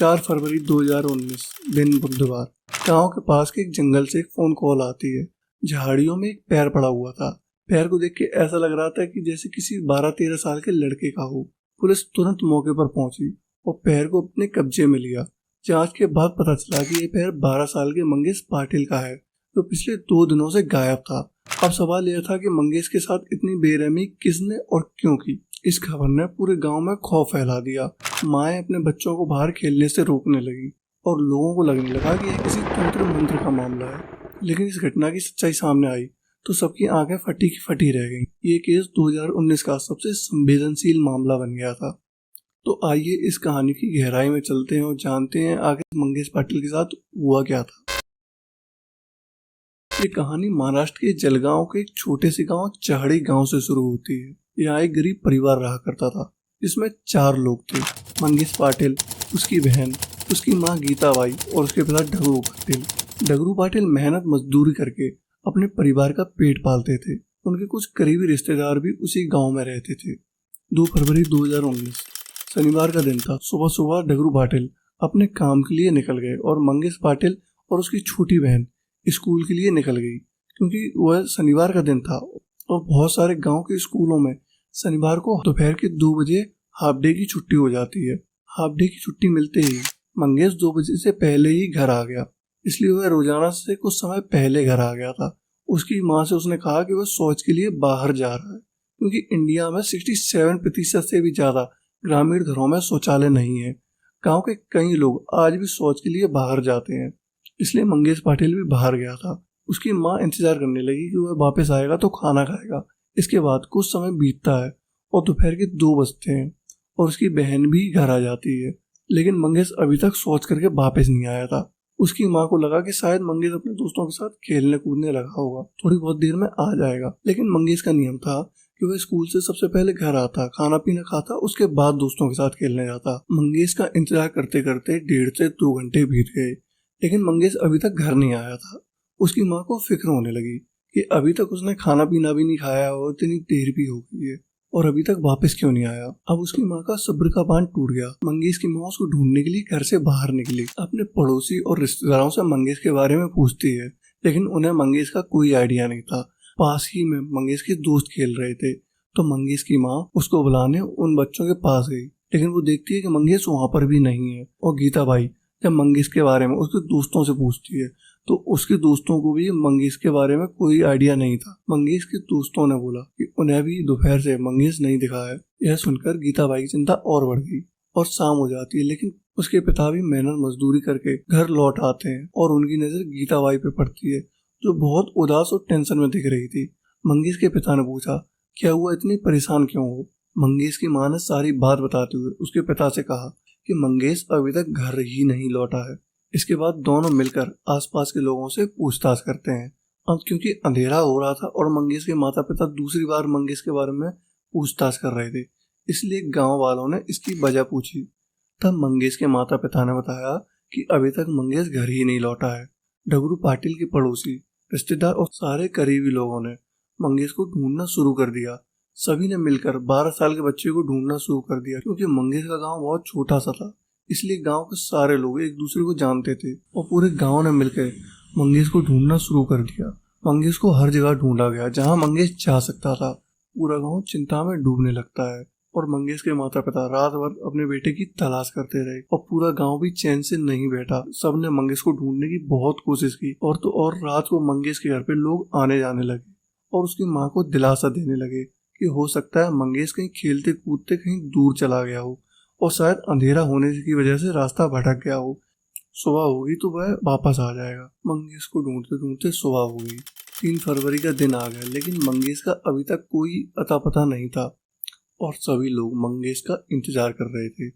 4 फरवरी 2019 दिन बुधवार। गांव के पास के एक जंगल से एक फोन कॉल आती है। झाड़ियों में एक पैर पड़ा हुआ था। पैर को देख के ऐसा लग रहा था कि जैसे किसी 12-13 साल के लड़के का हो। पुलिस तुरंत मौके पर पहुंची और पैर को अपने कब्जे में लिया। जांच के बाद पता चला कि ये पैर 12 साल के मंगेश पाटिल का है, जो पिछले 2 दिनों से गायब था। अब सवाल यह था कि मंगेश के साथ इतनी बेरहमी किसने और क्यों की। इस खबर ने पूरे गांव में खौफ फैला दिया। माएं अपने बच्चों को बाहर खेलने से रोकने लगी और लोगों को लगने लगा कि यह किसी तंत्र मंत्र का मामला है। लेकिन इस घटना की सच्चाई सामने आई तो सबकी आंखें फटी की फटी रह गईं। ये केस 2019 का सबसे संवेदनशील मामला बन गया था। तो आइए इस कहानी की गहराई में चलते हैं और जानते हैं आखिर मंगेश पाटिल के साथ हुआ क्या था। ये कहानी महाराष्ट्र के जलगांव के एक छोटे से गांव चहड़ी गांव से शुरू होती है। यहाँ एक गरीब परिवार रहा करता था जिसमें 4 लोग थे। मंगेश पाटिल, उसकी बहन, उसकी माँ गीताबाई और उसके पिता डगरू पाटिल। डगरू पाटिल मेहनत मजदूरी करके अपने परिवार का पेट पालते थे। उनके कुछ करीबी रिश्तेदार भी उसी गांव में रहते थे। 2 फरवरी 2019 शनिवार का दिन था। सुबह सुबह डगरू पाटिल अपने काम के लिए निकल गए और मंगेश पाटिल और उसकी छोटी बहन स्कूल के लिए निकल गई, क्योंकि वह शनिवार का दिन था और बहुत सारे गांव के स्कूलों में शनिवार को दोपहर के 2 बजे हाफ डे की छुट्टी हो जाती है। हाफ डे की छुट्टी मिलते ही मंगेश 2 बजे से पहले ही घर आ गया, इसलिए वह रोजाना से कुछ समय पहले घर आ गया था। उसकी माँ से उसने कहा कि वह शौच के लिए बाहर जा रहा है, क्योंकि इंडिया में 67% से भी ज्यादा ग्रामीण घरों में शौचालय नहीं है। गाँव के कई लोग आज भी शौच के लिए बाहर जाते हैं, इसलिए मंगेश पाटिल भी बाहर गया था। उसकी माँ इंतजार करने लगी कि वह वापस आएगा तो खाना खाएगा। इसके बाद कुछ समय बीतता है और दोपहर के 2 बजते हैं और उसकी बहन भी घर आ जाती है, लेकिन मंगेश अभी तक शौच करके वापस नहीं आया था। उसकी माँ को लगा कि शायद मंगेश अपने दोस्तों के साथ खेलने कूदने लगा होगा, थोड़ी बहुत देर में आ जाएगा। लेकिन मंगेश का नियम था कि वह स्कूल से सबसे पहले घर आता, खाना पीना खाता, उसके बाद दोस्तों के साथ खेलने जाता। मंगेश का इंतजार करते करते 1.5 से 2 घंटे बीत गए, लेकिन मंगेश अभी तक घर नहीं आया था। उसकी माँ को फिक्र होने लगी कि अभी तक उसने खाना पीना भी नहीं खाया और इतनी देर भी हो गई है और अभी तक वापस क्यों नहीं आया। अब उसकी माँ का सब्र का बांध टूट गया। मंगेश की माँ उसको ढूंढने के लिए घर से बाहर निकली। अपने पड़ोसी और रिश्तेदारों से मंगेश के बारे में पूछती है, लेकिन उन्हें मंगेश का कोई आइडिया नहीं था। पास ही में मंगेश के दोस्त खेल रहे थे, तो मंगेश की माँ उसको बुलाने उन बच्चों के पास गई, लेकिन वो देखती है कि मंगेश वहाँ पर भी नहीं है। और गीताबाई जब मंगेश के बारे में उसके दोस्तों से पूछती है तो उसके दोस्तों को भी मंगेश के बारे में कोई आइडिया नहीं था। मंगेश के दोस्तों ने बोला कि उन्हें भी दोपहर से मंगेश नहीं दिखा है। यह सुनकर गीताबाई की चिंता और बढ़ गई और शाम हो जाती है, लेकिन उसके पिता भी मेहनत मजदूरी करके घर लौट आते हैं और उनकी नजर गीताबाई पे पड़ती है, जो बहुत उदास और टेंशन में दिख रही थी। मंगेश के पिता ने पूछा, क्या हुआ, इतनी परेशान क्यों हो? मंगेश की माँ ने सारी बात बताते हुए उसके पिता से कहा कि मंगेश अभी तक घर ही नहीं लौटा है। इसके बाद दोनों मिलकर आसपास के लोगों से पूछताछ करते हैं। अब क्योंकि अंधेरा हो रहा था और मंगेश के माता पिता दूसरी बार मंगेश के बारे में पूछताछ कर रहे थे, इसलिए गांव वालों ने इसकी वजह पूछी। तब मंगेश के माता पिता ने बताया कि अभी तक मंगेश घर ही नहीं लौटा है। डगरू पाटिल के पड़ोसी, रिश्तेदार और सारे करीबी लोगों ने मंगेश को ढूंढना शुरू कर दिया। सभी ने मिलकर 12 साल के बच्चे को ढूंढना शुरू कर दिया। क्योंकि मंगेश का गांव बहुत छोटा सा था, इसलिए गांव के सारे लोग एक दूसरे को जानते थे और पूरे गांव ने मिलकर मंगेश को ढूंढना शुरू कर दिया। मंगेश को हर जगह ढूंढा गया जहां मंगेश जा सकता था। पूरा गांव चिंता में डूबने लगता है और मंगेश के माता पिता रात भर अपने बेटे की तलाश करते रहे और पूरा गांव भी चैन से नहीं बैठा। सबने मंगेश को ढूंढने की बहुत कोशिश की और तो और रात को मंगेश के घर पे लोग आने जाने लगे और उसकी माँ को दिलासा देने लगे कि हो सकता है मंगेश कहीं खेलते कूदते कहीं दूर चला गया हो और शायद अंधेरा होने की वजह से रास्ता भटक गया हो। सुबह होगी तो वह वापस आ जाएगा। मंगेश को ढूंढते ढूंढते सुबह हो गई। 3 फरवरी का दिन आ गया, लेकिन मंगेश का अभी तक कोई अता पता नहीं था और सभी लोग मंगेश का इंतजार कर रहे थे,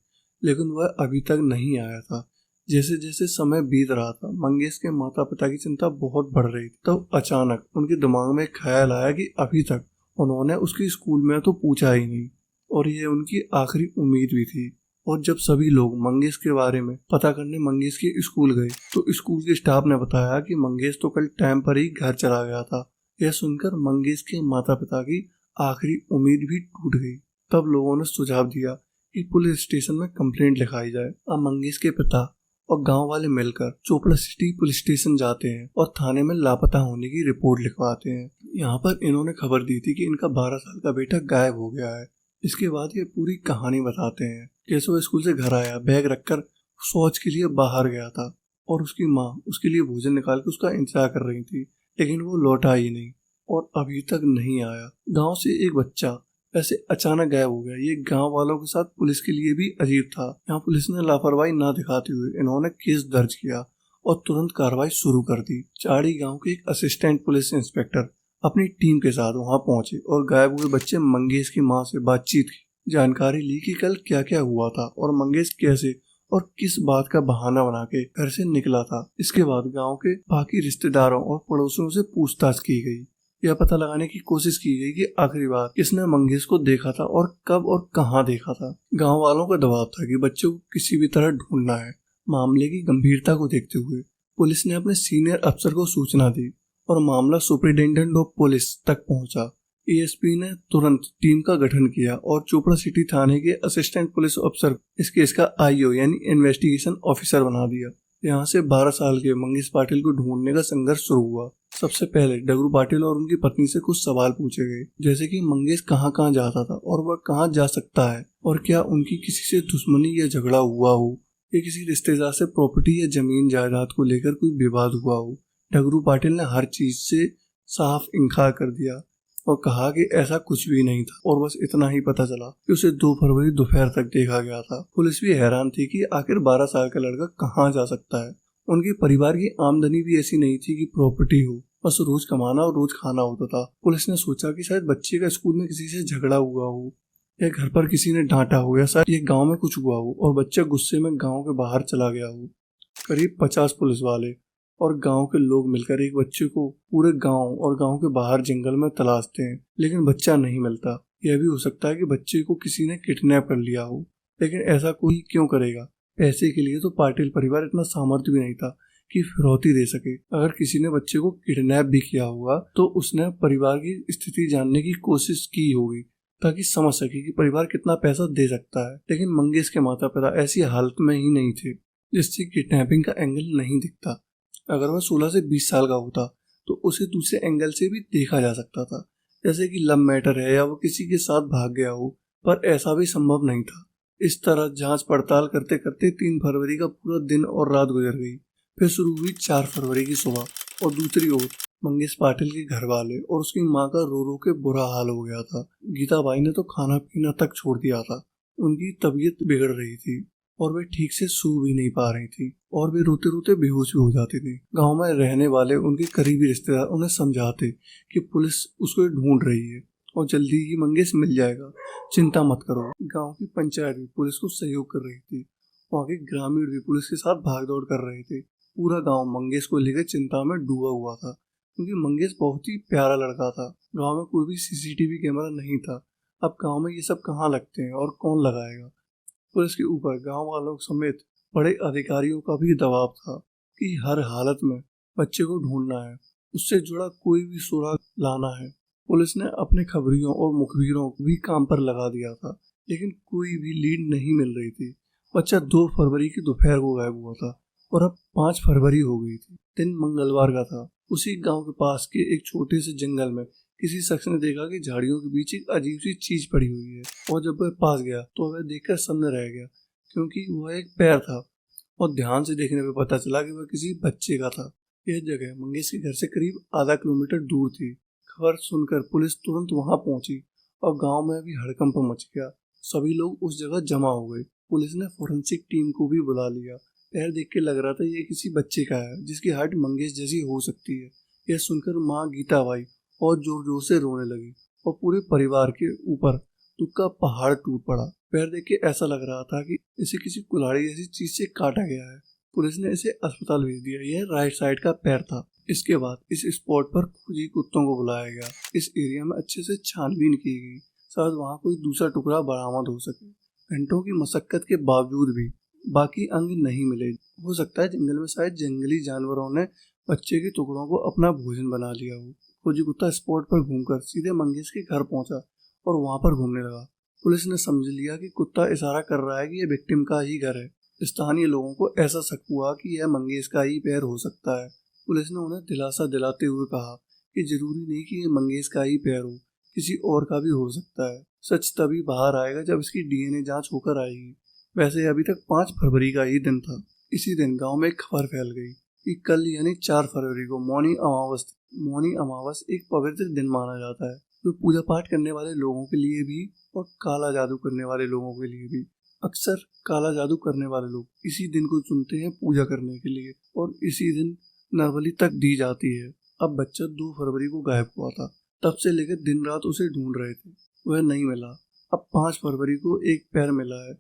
लेकिन वह अभी तक नहीं आया था। जैसे जैसे समय बीत रहा था, मंगेश के माता पिता की चिंता बहुत बढ़ रही थी। तब अचानक उनके दिमाग में ख्याल आया कि अभी तक उन्होंने उसके स्कूल में तो पूछा ही नहीं और ये उनकी आखिरी उम्मीद भी थी। और जब सभी लोग मंगेश के बारे में पता करने मंगेश के स्कूल गए तो स्कूल के स्टाफ ने बताया कि मंगेश तो कल टाइम पर ही घर चला गया था। यह सुनकर मंगेश के माता पिता की आखिरी उम्मीद भी टूट गई। तब लोगों ने सुझाव दिया कि पुलिस स्टेशन में कंप्लेंट लिखाई जाए। अब मंगेश के पिता और गांव वाले मिलकर चोपड़ा सिटी पुलिस स्टेशन जाते हैं और थाने में लापता होने की रिपोर्ट लिखवाते हैं। यहाँ पर इन्होंने खबर दी थी कि इनका 12 साल का बेटा गायब हो गया है। इसके बाद ये पूरी कहानी बताते हैं। कैसे वो स्कूल से घर आया, बैग रखकर शौच के लिए बाहर गया था और उसकी माँ उसके लिए भोजन निकाल के उसका इंतजार कर रही थी, लेकिन वो लौटा ही नहीं और अभी तक नहीं आया। गांव से एक बच्चा ऐसे अचानक गायब हो गया। ये गांव वालों के साथ पुलिस के लिए भी अजीब था। यहाँ पुलिस ने लापरवाही ना दिखाते हुए इन्होंने केस दर्ज किया और तुरंत कार्रवाई शुरू कर दी। चाड़ी गांव के एक असिस्टेंट पुलिस इंस्पेक्टर अपनी टीम के साथ वहां पहुंचे और गायब हुए बच्चे मंगेश की मां से बातचीत की। जानकारी ली कि कल क्या क्या हुआ था और मंगेश कैसे और किस बात का बहाना बना के घर से निकला था। इसके बाद गांव के बाकी रिश्तेदारों और पड़ोसियों से पूछताछ की गई। यह पता लगाने की कोशिश की गई कि आखिरी बार किसने मंगेश को देखा था और कब और कहां देखा था। गांव वालों का दबाव था कि बच्चे को किसी भी तरह ढूंढना है। मामले की गंभीरता को देखते हुए पुलिस ने अपने सीनियर अफसर को सूचना दी और मामला सुपरिटेंडेंट ऑफ पुलिस तक पहुंचा। एएसपी ने तुरंत टीम का गठन किया और चोपड़ा सिटी थाने के असिस्टेंट पुलिस अफसर इस केस का आईओ यानी इन्वेस्टिगेशन ऑफिसर बना दिया। यहाँ से 12 साल के मंगेश पाटिल को ढूंढने का संघर्ष शुरू हुआ। सबसे पहले डगरू पाटिल और उनकी पत्नी से कुछ सवाल पूछे गए, जैसे कि मंगेश कहाँ कहाँ जाता था और वह कहाँ जा सकता है और क्या उनकी किसी से दुश्मनी या झगड़ा हुआ हो या किसी रिश्तेदार से प्रॉपर्टी या जमीन जायदाद को लेकर कोई विवाद हुआ हो। डगरू पाटिल ने हर चीज से साफ इनकार कर दिया और कहा कि ऐसा कुछ भी नहीं था और बस इतना ही पता चला कि उसे 2 फरवरी दोपहर तक देखा गया था। पुलिस भी हैरान थी कि आखिर 12 साल का लड़का कहाँ जा सकता है। उनके परिवार की आमदनी भी ऐसी नहीं थी कि प्रॉपर्टी हो, बस रोज कमाना और रोज खाना होता था। पुलिस ने सोचा कि शायद बच्चे का स्कूल में किसी से झगड़ा हुआ हो या घर पर किसी ने डांटा हो या शायद ये गाँव में कुछ हुआ हो और बच्चा गुस्से में गाँव के बाहर चला गया हो। करीब 50 पुलिस वाले और गांव के लोग मिलकर एक बच्चे को पूरे गांव और गांव के बाहर जंगल में तलाशते हैं, लेकिन बच्चा नहीं मिलता। यह भी हो सकता है कि बच्चे को किसी ने किडनैप कर लिया हो, लेकिन ऐसा कोई क्यों करेगा। पैसे के लिए तो पाटिल परिवार इतना सामर्थ्य भी नहीं था कि फिरौती दे सके। अगर किसी ने बच्चे को किडनैप भी किया होगा तो उसने परिवार की स्थिति जानने की कोशिश की होगी ताकि समझ सके कि परिवार कितना पैसा दे सकता है। लेकिन मंगेश के माता पिता ऐसी हालत में ही नहीं थे जिससे किडनैपिंग का एंगल नहीं दिखता। अगर वह 16 से 20 साल का होता तो उसे दूसरे एंगल से भी देखा जा सकता था, जैसे कि लव मैटर है या वो किसी के साथ भाग गया हो, पर ऐसा भी संभव नहीं था। इस तरह जांच पड़ताल करते करते 3 फरवरी का पूरा दिन और रात गुजर गई। फिर शुरू हुई 4 फरवरी की सुबह और दूसरी ओर मंगेश पाटिल के घर वाले और उसकी माँ का रो रो के बुरा हाल हो गया था। गीता बाई ने तो खाना पीना तक छोड़ दिया था। उनकी तबीयत बिगड़ रही थी और वे ठीक से सो भी नहीं पा रही थी और वे रोते रोते बेहोश भी हो जाती थी। गांव में रहने वाले उनके करीबी रिश्तेदार उन्हें समझाते कि पुलिस उसको ढूंढ रही है और जल्दी ही मंगेश मिल जाएगा, चिंता मत करो। गांव की पंचायत भी पुलिस को सहयोग कर रही थी। वहाँ के ग्रामीण भी पुलिस के साथ भागदौड़ कर रहे थे। पूरा गाँव मंगेश को लेकर चिंता में डूबा हुआ था, क्योंकि मंगेश बहुत ही प्यारा लड़का था। गाँव में कोई भी सीसीटीवी कैमरा नहीं था। अब गाँव में ये सब कहाँ लगते हैं और कौन लगाएगा। पुलिस के ऊपर गांव वालों समेत बड़े अधिकारियों का भी दबाव था कि हर हालत में बच्चे को ढूंढना है, उससे जुड़ा कोई भी सुराग लाना है। पुलिस ने अपने खबरियों और मुखबिरों को भी काम पर लगा दिया था, लेकिन कोई भी लीड नहीं मिल रही थी। बच्चा 2 फरवरी की दोपहर को गायब हुआ था और अब 5 फरवरी हो गई थी। दिन मंगलवार का था। उसी गांव के पास के एक छोटे से जंगल में किसी शख्स ने देखा कि झाड़ियों के बीच एक अजीब सी चीज पड़ी हुई है और जब वह पास गया तो वह देखकर सन्न रह गया, क्योंकि वह एक पैर था और ध्यान से देखने पर पता चला कि वह किसी बच्चे का था। यह जगह मंगेश के घर से करीब आधा किलोमीटर दूर थी। खबर सुनकर पुलिस तुरंत वहां पहुंची और गांव में भी हड़कंप मच गया। सभी लोग उस जगह जमा हो गए। पुलिस ने फोरेंसिक टीम को भी बुला लिया। पैर देख के लग रहा था ये किसी बच्चे का है जिसकी हाइट मंगेश जैसी हो सकती है। यह सुनकर माँ गीता बाई और जोर जोर से रोने लगी और पूरे परिवार के ऊपर दुख का पहाड़ टूट पड़ा। पैर देख के ऐसा लग रहा था कि इसे किसी कुल्हाड़ी जैसी चीज से काटा गया है। पुलिस ने इसे अस्पताल भेज दिया। यह राइट साइड का पैर था। इसके बाद इस स्पॉट पर खोजी कुत्तों को बुलाया गया। इस एरिया में अच्छे से छानबीन की गई, शायद वहाँ कोई दूसरा टुकड़ा बरामद हो सके। घंटों की मशक्कत के बावजूद भी बाकी अंग नहीं मिले। हो सकता है जंगल में शायद जंगली जानवरों ने बच्चे के टुकड़ों को अपना भोजन बना लिया हो। खोजी कुत्ता स्पॉट पर घूमकर सीधे मंगेश के घर पहुंचा और वहां पर घूमने लगा। पुलिस ने समझ लिया कि कुत्ता इशारा कर रहा है कि यह विक्टिम का ही घर है। स्थानीय लोगों को ऐसा शक हुआ कि यह मंगेश का ही पैर हो सकता है। पुलिस ने उन्हें दिलासा दिलाते हुए कहा कि जरूरी नहीं कि यह मंगेश का ही पैर हो, किसी और का भी हो सकता है। सच तभी बाहर आएगा जब इसकी डीएनए जांच होकर आएगी। वैसे अभी तक 5 फरवरी का ही दिन था। इसी दिन गांव में एक खबर फैल गई कि कल यानी 4 फरवरी को मौनी अमावस एक पवित्र दिन माना जाता है, जो पूजा पाठ करने वाले लोगों के लिए भी और काला जादू करने वाले लोगों के लिए भी। अक्सर काला जादू करने वाले लोग इसी दिन को चुनते हैं पूजा करने के लिए, और इसी दिन नरबलि तक दी जाती है। अब बच्चा 2 फरवरी को गायब हुआ था। तब से लेकर दिन रात उसे ढूंढ रहे थे, वह नहीं मिला। अब 5 फरवरी को एक पैर मिला है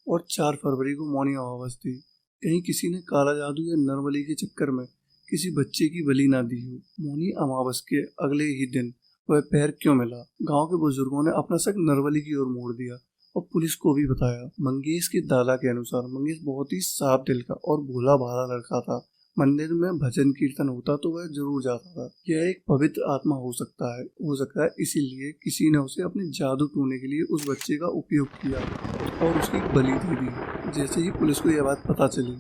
और 4 फरवरी को मौनी अमावस थी। कहीं किसी ने काला जादू या नरबलि के चक्कर में किसी बच्चे की बलि ना दी हो। मौनी अमावस के अगले ही दिन वह पैर क्यों मिला? गांव के बुजुर्गों ने अपना शक नरबलि की ओर मोड़ दिया और पुलिस को भी बताया। मंगेश के दादा के अनुसार मंगेश बहुत ही साफ दिल का और भोला भाला लड़का था। मंदिर में भजन कीर्तन होता तो वह जरूर जाता था। यह एक पवित्र आत्मा हो सकता है इसीलिए किसी ने उसे अपने जादू टोने के लिए उस बच्चे का उपयोग किया और उसकी बलि दे दी। जैसे ही पुलिस को यह बात पता चली,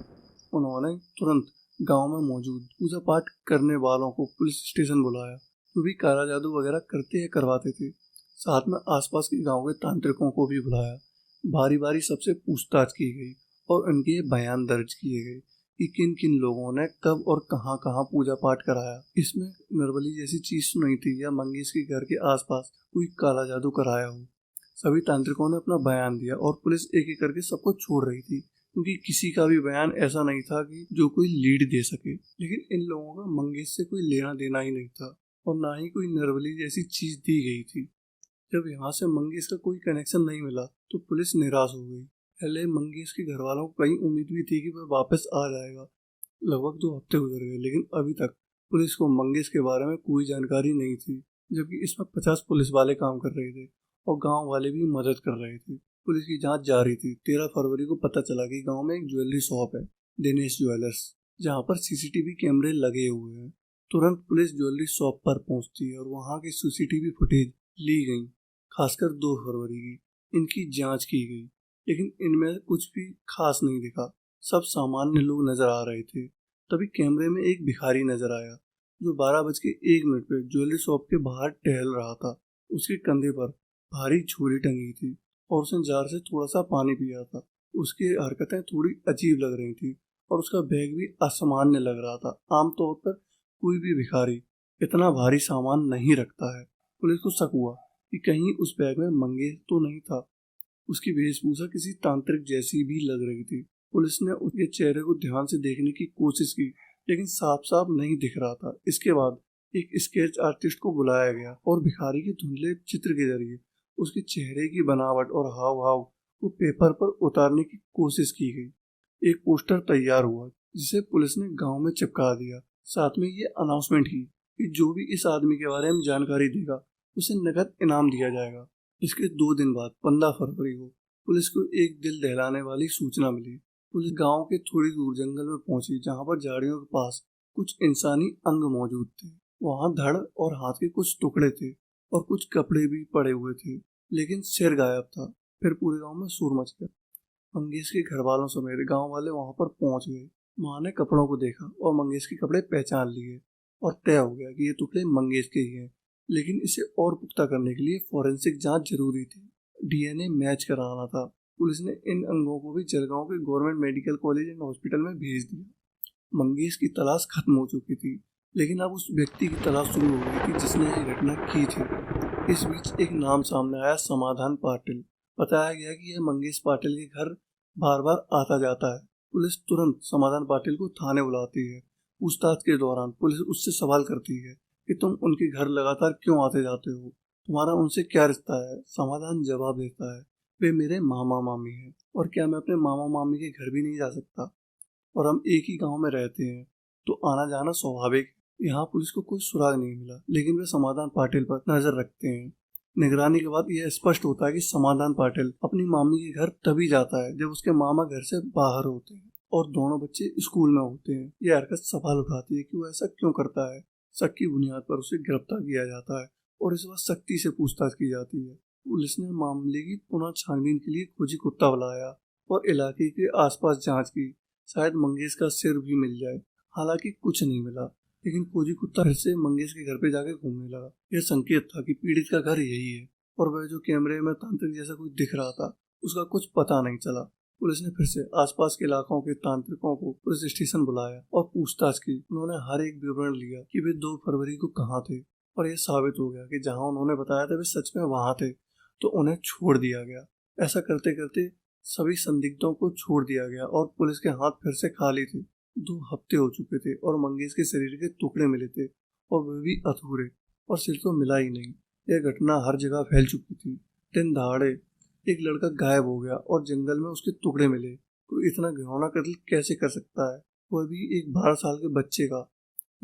उन्होंने तुरंत गांव में मौजूद पूजा पाठ करने वालों को पुलिस स्टेशन बुलाया, जो भी काला जादू वगैरह करते या करवाते थे। साथ में आसपास के गांव के तांत्रिकों को भी बुलाया। बारी बारी सबसे पूछताछ की गई और उनके बयान दर्ज किए गए कि किन किन लोगों ने कब और कहां कहां पूजा पाठ कराया। इसमें नरबली जैसी चीज नहीं थी या मंगेश के घर के आसपास कोई काला जादू कराया हो। सभी तांत्रिकों ने अपना बयान दिया और पुलिस एक एक करके सबको छोड़ रही थी, क्योंकि किसी का भी बयान ऐसा नहीं था कि जो कोई लीड दे सके। लेकिन इन लोगों का मंगेश से कोई लेना देना ही नहीं था और ना ही कोई नरबली जैसी चीज दी गई थी। जब यहाँ से मंगेश का कोई कनेक्शन नहीं मिला तो पुलिस निराश हो गई। पहले मंगेश के घर वालों को कई उम्मीद भी थी कि वह वापस आ जाएगा। लगभग 2 हफ्ते गुजर गए, लेकिन अभी तक पुलिस को मंगेश के बारे में कोई जानकारी नहीं थी, जबकि इसमें 50 पुलिस वाले काम कर रहे थे और गांव वाले भी मदद कर रहे थे। पुलिस की जांच जारी थी। 13 फरवरी को पता चला कि गांव में एक ज्वेलरी शॉप है, दिनेश ज्वेलर्स, जहां पर सीसीटीवी कैमरे लगे हुए हैं। तुरंत पुलिस ज्वेलरी शॉप पर पहुंचती है और वहां की सीसीटीवी फुटेज ली गई, खासकर 2 फरवरी की। इनकी जांच की गई, लेकिन इनमें कुछ भी खास नहीं दिखा। सब सामान्य लोग नजर आ रहे थे। तभी कैमरे में एक भिखारी नजर आया, जो 12:01 पे ज्वेलरी शॉप के बाहर टहल रहा था। उसके कंधे पर भारी झोली टंगी थी और उसने जार से थोड़ा सा पानी पिया था। उसकी हरकतें थोड़ी अजीब लग रही थी और उसका बैग भी असामान्य लग रहा था। आमतौर पर कोई भी भिखारी इतना भारी सामान नहीं रखता है। पुलिस को शक हुआ कि कहीं उस बैग में मंगेश तो नहीं था। उसकी वेशभूषा किसी तांत्रिक जैसी भी लग रही थी। पुलिस ने उसके चेहरे को ध्यान से देखने की कोशिश की, लेकिन साफ साफ नहीं दिख रहा था। इसके बाद एक स्केच आर्टिस्ट को बुलाया गया और भिखारी के धुंधले चित्र के जरिए उसके चेहरे की बनावट और हाव भाव को पेपर पर उतारने की कोशिश की गई। एक पोस्टर तैयार हुआ जिसे पुलिस ने गांव में चिपका दिया। साथ में ये अनाउंसमेंट की कि जो भी इस आदमी के बारे में जानकारी देगा उसे नकद इनाम दिया जाएगा। इसके 2 दिन बाद 15 फरवरी को पुलिस को एक दिल दहलाने वाली सूचना मिली। पुलिस गांव के थोड़ी दूर जंगल में पहुंची, जहां पर झाड़ियों के पास कुछ इंसानी अंग मौजूद थे। वहां धड़ और हाथ के कुछ टुकड़े थे और कुछ कपड़े भी पड़े हुए थे, लेकिन सिर गायब था। फिर पूरे गांव में शोर मच गया। मंगेश के घर वालों समेत गांव वाले वहां पर पहुंच गए। मां ने कपड़ों को देखा और मंगेश के कपड़े पहचान लिए और तय हो गया कि ये टुकड़े मंगेश के ही हैं। लेकिन इसे और पुख्ता करने के लिए फॉरेंसिक जांच जरूरी थी। डीएनए मैच कराना था। पुलिस ने इन अंगों को भी जलगांव के government medical college and hospital में भेज दिया। मंगेश की तलाश खत्म हो चुकी थी, लेकिन अब उस व्यक्ति की तलाश शुरू हो गई थी जिसने ये घटना की थी। इस बीच एक नाम सामने आया, समाधान पाटिल। बताया गया कि यह मंगेश पाटिल के घर बार बार आता जाता है। पुलिस तुरंत समाधान पाटिल को थाने बुलाती है। पूछताछ के दौरान पुलिस उससे सवाल करती है कि तुम उनके घर लगातार क्यों आते जाते हो, तुम्हारा उनसे क्या रिश्ता है। समाधान जवाब देता है, वे मेरे मामा मामी हैं और क्या मैं अपने मामा मामी के घर भी नहीं जा सकता, और हम एक ही गांव में रहते हैं तो आना जाना स्वाभाविक। यहाँ पुलिस को कोई सुराग नहीं मिला, लेकिन वे समाधान पाटिल पर नजर रखते हैं। निगरानी के बाद यह स्पष्ट होता है कि समाधान पाटिल अपनी मामी के घर तभी जाता है जब उसके मामा घर से बाहर होते हैं और दोनों बच्चे स्कूल में होते हैं। यह हरकत सवाल उठाती है कि वो ऐसा क्यों करता है। शक की बुनियाद पर उसे गिरफ्तार किया जाता है और इस बार सख्ती से पूछताछ की जाती है। पुलिस ने मामले की पुनः छानबीन के लिए खोजी कुत्ता बुलाया और इलाके के आसपास जांच की, शायद मंगेश का सिर भी मिल जाए। हालांकि कुछ नहीं मिला, लेकिन खोजी कुत्ता फिर से मंगेश के घर पे जाके घूमने लगा। यह संकेत था कि पीड़ित का घर यही है, और वह जो कैमरे में तांत्रिक जैसा कुछ दिख रहा था उसका कुछ पता नहीं चला। पुलिस ने फिर से आसपास के इलाकों के तांत्रिकों को पुलिस स्टेशन बुलाया और पूछताछ की। उन्होंने हर एक विवरण लिया कि वे 2 फरवरी को कहाँ थे, और यह साबित हो गया कि जहां उन्होंने बताया था वे सच में वहां थे, तो उन्हें छोड़ दिया गया। ऐसा करते करते सभी संदिग्धों को छोड़ दिया गया और पुलिस के हाथ फिर से खाली थे। 2 हफ्ते हो चुके थे और मंगेश के शरीर के टुकड़े मिले थे, और वे भी अधूरे, और सिर तो मिला ही नहीं। यह घटना हर जगह फैल चुकी थी। दिन दहाड़े एक लड़का गायब हो गया और जंगल में उसके टुकड़े मिले। कोई इतना घिनौना कत्ल कैसे कर सकता है, वह भी एक 12 साल के बच्चे का।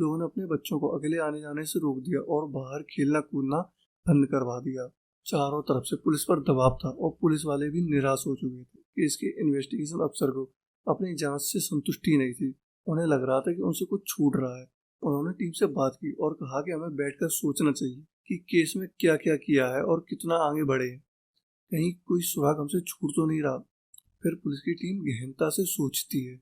लोगों ने अपने बच्चों को अकेले आने जाने से रोक दिया और बाहर खेलना कूदना बंद करवा दिया। चारों तरफ से पुलिस पर दबाव था और पुलिस वाले भी निराश हो चुके थे कि इसके इन्वेस्टिगेशन अफसर को अपनी जांच से संतुष्टि नहीं थी। उन्हें लग रहा था कि उनसे कुछ छूट रहा है। उन्होंने टीम से बात की और कहा कि हमें बैठकर सोचना चाहिए कि केस में क्या क्या किया है और कितना आगे बढ़े। कहीं कोई सुराग हमसे छूट तो नहीं रहा। फिर पुलिस की टीम गहनता से सोचती है,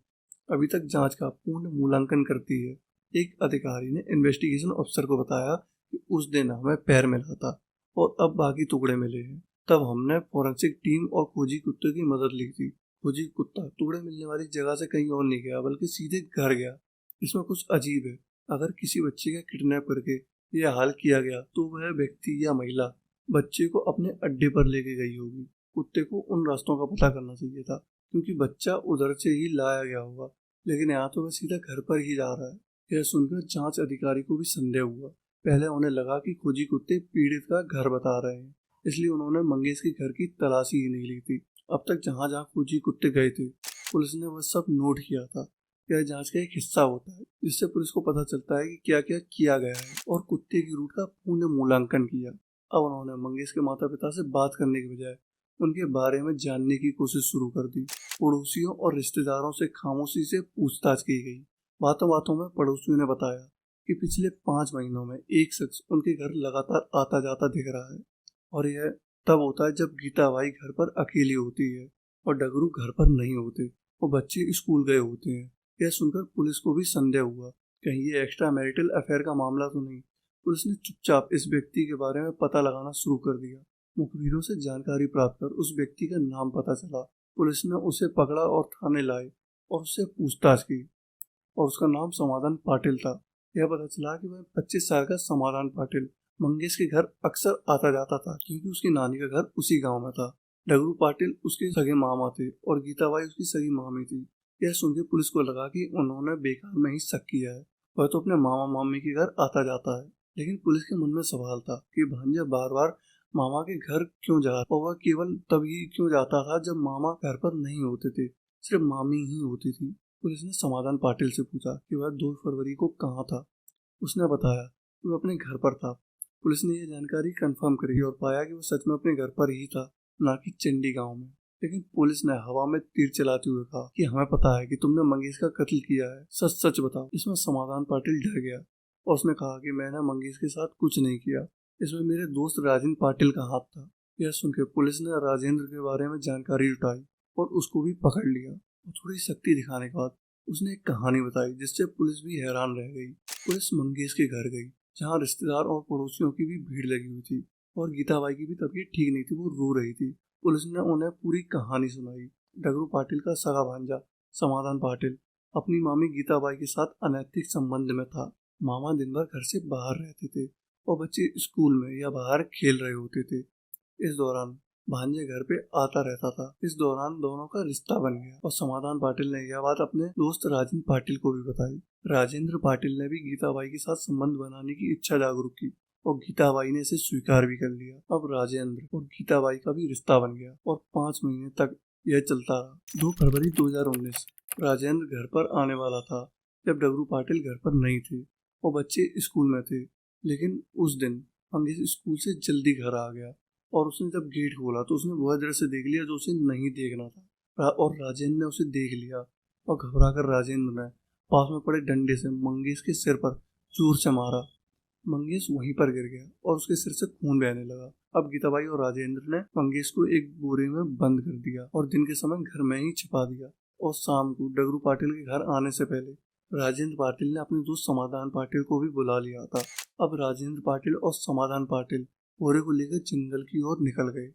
अभी तक जांच का पूर्ण मूल्यांकन करती है। एक अधिकारी ने इन्वेस्टिगेशन अफसर को बताया कि उस दिन हमें पैर मिला था और अब बाकी टुकड़े मिले हैं। तब हमने फोरेंसिक टीम और खोजी कुत्ते की मदद ली थी। खोजी कुत्ता टुकड़े मिलने वाली जगह से कहीं और नहीं गया, बल्कि सीधे घर गया। इसमें कुछ अजीब है। अगर किसी बच्चे का किडनैप करके यह हाल किया गया तो वह व्यक्ति या महिला बच्चे को अपने अड्डे पर लेके गई होगी। कुत्ते को उन रास्तों का पता करना चाहिए था, क्योंकि बच्चा उधर से ही लाया गया होगा, लेकिन यहाँ तो वह सीधा घर पर ही जा रहा है। यह सुनकर जांच अधिकारी को भी संदेह हुआ। पहले उन्हें लगा कि खोजी कुत्ते पीड़ित का घर बता रहे हैं, इसलिए उन्होंने मंगेश के घर की तलाशी ही नहीं ली थी। अब तक जहाँ जहाँ खोजी कुत्ते गए थे, पुलिस ने वह सब नोट किया था। यह जांच का एक हिस्सा होता है, जिससे पुलिस को पता चलता है कि क्या क्या किया गया है, और कुत्ते की रूट का पूर्ण मूल्यांकन किया। अब उन्होंने मंगेश के माता पिता से बात करने के बजाय उनके बारे में जानने की कोशिश शुरू कर दी। पड़ोसियों और रिश्तेदारों से खामोशी से पूछताछ की गई। बातों बातों में पड़ोसियों ने बताया कि पिछले 5 महीनों में एक शख्स उनके घर लगातार आता जाता दिख रहा है, और यह तब होता है जब गीताबाई घर पर अकेली होती है और डगरू घर पर नहीं होते और बच्चे स्कूल गए होते हैं। यह सुनकर पुलिस को भी संदेह हुआ, कहीं ये एक्स्ट्रा मैरिटल अफेयर का मामला तो नहीं। पुलिस ने चुपचाप इस व्यक्ति के बारे में पता लगाना शुरू कर दिया। मुखबिरों से जानकारी प्राप्त कर उस व्यक्ति का नाम पता चला। पुलिस ने उसे पकड़ा और थाने लाए और उससे पूछताछ की, और उसका नाम समाधान पाटिल था। यह पता चला कि वह 25 साल का समाधान पाटिल मंगेश के घर अक्सर आता जाता था, क्योंकि उसकी नानी का घर उसी गांव में था। डगरू पाटिल उसके सगे मामा थे और गीताबाई उसकी सगी मामी थी। यह सुनकर पुलिस को लगा कि उन्होंने बेकार में ही शक किया है, वह तो अपने मामा मामी के घर आता जाता है। लेकिन पुलिस के मन में सवाल था कि भांजा बार बार मामा के घर क्यों जा रहा, और वह केवल तभी क्यों जाता था जब मामा घर पर नहीं होते थे, सिर्फ मामी ही होती थी। पुलिस ने समाधान पाटिल से पूछा कि वह 2 फरवरी को कहाँ था। उसने बताया कि वह अपने घर पर था। पुलिस ने यह जानकारी कंफर्म करी और पाया कि वह सच में अपने घर पर ही था, न कि चंडी गांव में। लेकिन पुलिस ने हवा में तीर चलाते हुए कहा कि हमें पता है कि तुमने मंगेश का कत्ल किया है, सच सच बताओ। इसमें समाधान पाटिल डर गया और उसने कहा कि मैंने मंगेश के साथ कुछ नहीं किया, इसमें मेरे दोस्त राजेंद्र पाटिल का हाथ था। यह सुनकर पुलिस ने राजेंद्र के बारे में जानकारी जुटाई और उसको भी पकड़ लिया। और थोड़ी शक्ति दिखाने के बाद उसने एक कहानी बताई, जिससे पुलिस भी हैरान रह गई। पुलिस मंगेश के घर गई, जहाँ रिश्तेदार और पड़ोसियों की भी भीड़ लगी हुई थी, और गीताबाई की भी तबीयत ठीक नहीं थी, वो रो रही थी। पुलिस ने उन्हें पूरी कहानी सुनाई। डगरू पाटिल का सगा भांजा समाधान पाटिल अपनी मामी गीताबाई के साथ अनैतिक संबंध में था। मामा दिन भर घर से बाहर रहते थे और बच्चे स्कूल में या बाहर खेल रहे होते थे। इस दौरान भांजे घर पे आता रहता था। इस दौरान दोनों का रिश्ता बन गया और समाधान पाटिल ने यह बात अपने दोस्त राजेंद्र पाटिल को भी बताई। राजेंद्र पाटिल ने भी गीताबाई के साथ संबंध बनाने की इच्छा जागरूक की और गीताबाई ने इसे स्वीकार भी कर लिया। अब राजेंद्र और गीताबाई का भी रिश्ता बन गया और 5 महीने तक यह चलता रहा। 2 फरवरी 2019 राजेंद्र घर पर आने वाला था, जब डगरू पाटिल घर पर नहीं थे और बच्चे स्कूल में थे। लेकिन उस दिन मंगेश स्कूल से जल्दी घर आ गया और उसने जब गेट खोला तो उसने वह दृश्य देख लिया जो उसे नहीं देखना था। और राजेंद्र ने उसे देख लिया और घबराकर राजेंद्र ने पास में पड़े डंडे से मंगेश के सिर पर जोर से मारा। मंगेश वहीं पर गिर गया और उसके सिर से खून बहने लगा। अब गीताबाई और राजेंद्र ने मंगेश को एक बोरे में बंद कर दिया और दिन के समय घर में ही छिपा दिया। और शाम को डगरू पाटिल के घर आने से पहले राजेंद्र पाटिल ने अपने दोस्त समाधान पाटिल को भी बुला लिया था। अब राजेंद्र पाटिल और समाधान पाटिल बोरे को लेकर जंगल की ओर निकल गए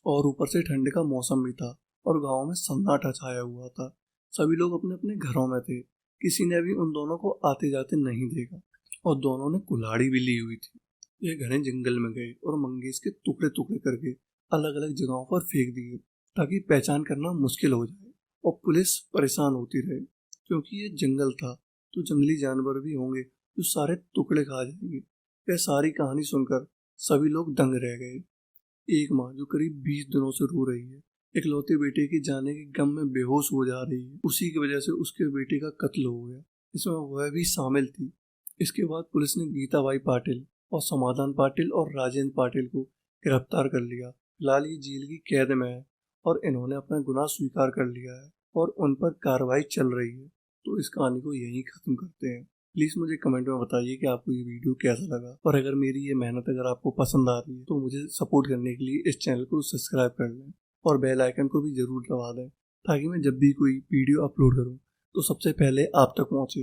और ऊपर से ठंड का मौसम भी था और गांव में सन्नाटा छाया हुआ था। सभी लोग अपने अपने घरों में थे। किसी ने भी उन दोनों को आते जाते नहीं देखा और दोनों ने कुल्हाड़ी भी ली हुई थी। ये घने जंगल में गए और मंगेश के टुकड़े टुकड़े करके अलग अलग जगहों पर फेंक दिए ताकि पहचान करना मुश्किल हो जाए और पुलिस परेशान होती रहे, क्योंकि ये जंगल था तो जंगली जानवर भी होंगे जो सारे टुकड़े खा जाएंगे। यह सारी कहानी सुनकर सभी लोग दंग रह गए। एक माँ जो करीब 20 दिनों से रो रही है, इकलौते बेटे के जाने के गम में बेहोश हो जा रही है। उसी की वजह से उसके बेटे का कत्ल हो गया, इसमें वह भी शामिल थी। इसके बाद पुलिस ने गीताबाई पाटिल और समाधान पाटिल और राजेंद्र पाटिल को गिरफ्तार कर लिया। फिलहाल ये जेल की कैद में है और इन्होंने अपना गुनाह स्वीकार कर लिया है और उन पर कार्रवाई चल रही है। तो इस कहानी को यहीं खत्म करते हैं। प्लीज़ मुझे कमेंट में बताइए कि आपको ये वीडियो कैसा लगा, और अगर मेरी ये मेहनत अगर आपको पसंद आ रही है तो मुझे सपोर्ट करने के लिए इस चैनल को सब्सक्राइब कर लें और बेल आइकन को भी ज़रूर दबा दें ताकि मैं जब भी कोई वीडियो अपलोड करूँ तो सबसे पहले आप तक पहुँचे।